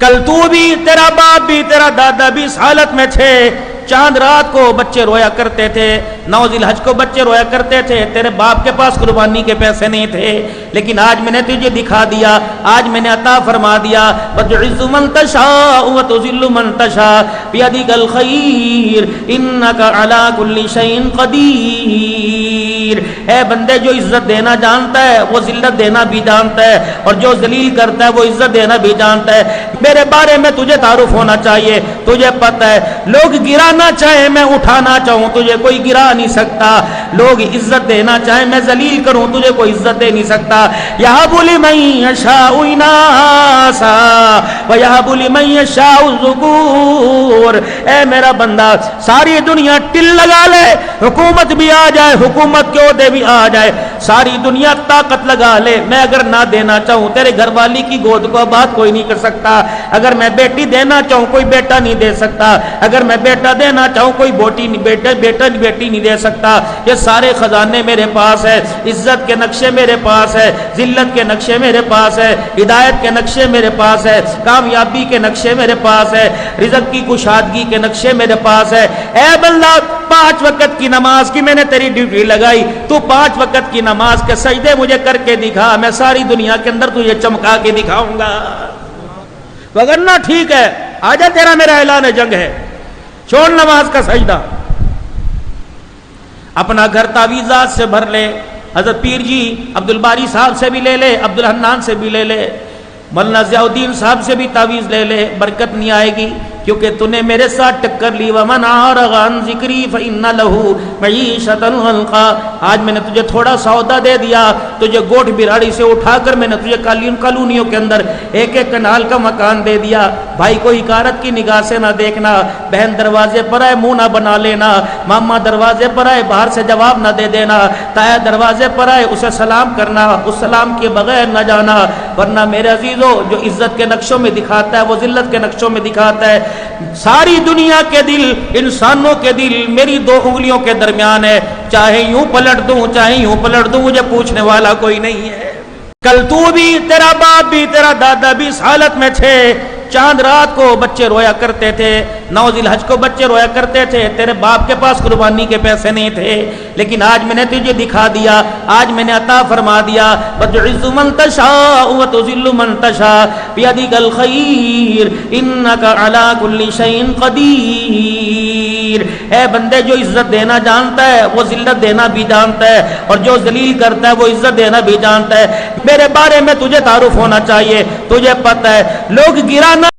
کل تو بھی، تیرا باپ بھی، تیرا دادا بھی اس حالت میں تھے، چاند رات کو بچے رویا کرتے تھے، 9 ذی الحج کو بچے رویا کرتے تھے، تیرے باپ کے پاس قربانی کے پیسے نہیں تھے، لیکن آج میں نے تجھے دکھا دیا، آج میں نے عطا فرما دیا، وَتُعِزُّ مَن تَشَاءُ وَتُذِلُّ مَن تَشَاءُ بِيَدِكَ الْخَيْرُ إِنَّكَ عَلَى كُلِّ شَيْءٍ قَدِيرٌ۔ اے بندے، جو عزت دینا جانتا ہے وہ ذلت دینا بھی جانتا ہے، اور جو ذلیل کرتا ہے وہ عزت دینا بھی جانتا ہے۔ میرے بارے میں تجھے تعارف ہونا چاہیے، تجھے پتہ ہے لوگ گرانا چاہے میں اٹھانا چاہوں تجھے کوئی گرا نہیں سکتا، لوگ عزت دینا چاہے میں ذلیل کروں تجھے کوئی عزت دے نہیں سکتا۔ یہب لمن یشاء اناسا ویہب لمن یشاء الذکور۔ اے میرا بندہ، ساری دنیا ٹل لگا لے، حکومت بھی آ جائے، حکومت کے عہدے بھی آ جائے، ساری دنیا طاقت لگا لے، میں اگر نہ دینا چاہوں تیرے گھر والی کی گود کو آباد کوئی نہیں کر سکتا، اگر میں بیٹی دینا چاہوں کوئی بیٹا نہیں دے سکتا، اگر میں بیٹا دینا چاہوں کوئی بیٹی نہیں دے سکتا۔ یہ سارے خزانے میرے پاس ہے، عزت کے نقشے میرے پاس ہے، ذلت کے نقشے میرے پاس ہے، ہدایت کے نقشے میرے پاس ہے، کامیابی کے نقشے میرے پاس ہے، رزق کی کشادگی کے نقشے میرے پاس ہے۔ اے بندہ، 5 وقت کی نماز کی میں نے تیری ڈیوٹی لگائی، تو 5 وقت کی نماز کے سجدے مجھے کر کے دکھا، میں ساری دنیا کے اندر تجھے چمکا کے دکھاؤں گا، وگرنہ ٹھیک ہے آجا، تیرا میرا اعلان جنگ ہے، چھوڑ نماز کا سجدہ، اپنا گھر تعویذات سے بھر لے، حضرت پیر جی عبدالباری صاحب سے بھی لے لے، عبدالحنان سے بھی لے لے، مولانا ضیاء الدین صاحب سے بھی تعویذ لے لے، برکت نہیں آئے گی، کیونکہ تو نے میرے ساتھ ٹکر لی۔ وَمَنْ أَعْرَضَ عَنْ ذِكْرِي فَإِنَّ لَهُ مَعِيشَةً ضَنْكًا۔ آج میں نے تجھے تھوڑا سودا دے دیا، تجھے گوٹ براڑی سے اٹھا کر میں نے تجھے کالونیوں کے اندر 1-1 کنال کا مکان دے دیا۔ بھائی کو حقارت کی نگاہ سے نہ دیکھنا، بہن دروازے پر آئے منہ نہ بنا لینا، ماما دروازے پر آئے باہر سے جواب نہ دے دینا، تایا دروازے پر آئے اسے سلام کرنا، اس سلام کے بغیر نہ جانا، ورنہ میرے عزیزو جو عزت کے نقشوں میں دکھاتا ہے وہ ذلت کے نقشوں میں دکھاتا ہے۔ ساری دنیا کے دل، انسانوں کے دل میری 2 انگلیوں کے درمیان ہے، چاہے یوں پلٹ دوں چاہے یوں پلٹ دوں، مجھے پوچھنے والا کوئی نہیں ہے۔ کل تو بھی، تیرا باپ بھی، تیرا دادا بھی اس حالت میں تھے، چاند رات کو بچے رویا کرتے تھے، 9 ذی الحج کو بچے رویا کرتے تھے، تیرے باپ کے پاس قربانی کے پیسے نہیں تھے، لیکن آج میں نے تجھے دکھا دیا، آج میں نے عطا فرما دیا۔ وَتُعِزُّ مَن تَشَاءُ وَتُذِلُّ مَن تَشَاءُ بِيَدِكَ الْخَيْرُ إِنَّكَ عَلَى كُلِّ شَيْءٍ قَدِيرٌ۔ اے بندے، جو عزت دینا جانتا ہے وہ ذلت دینا بھی جانتا ہے، اور جو ذلیل کرتا ہے وہ عزت دینا بھی جانتا ہے۔ میرے بارے میں تجھے تعارف ہونا چاہیے، تجھے پتہ ہے لوگ گرانا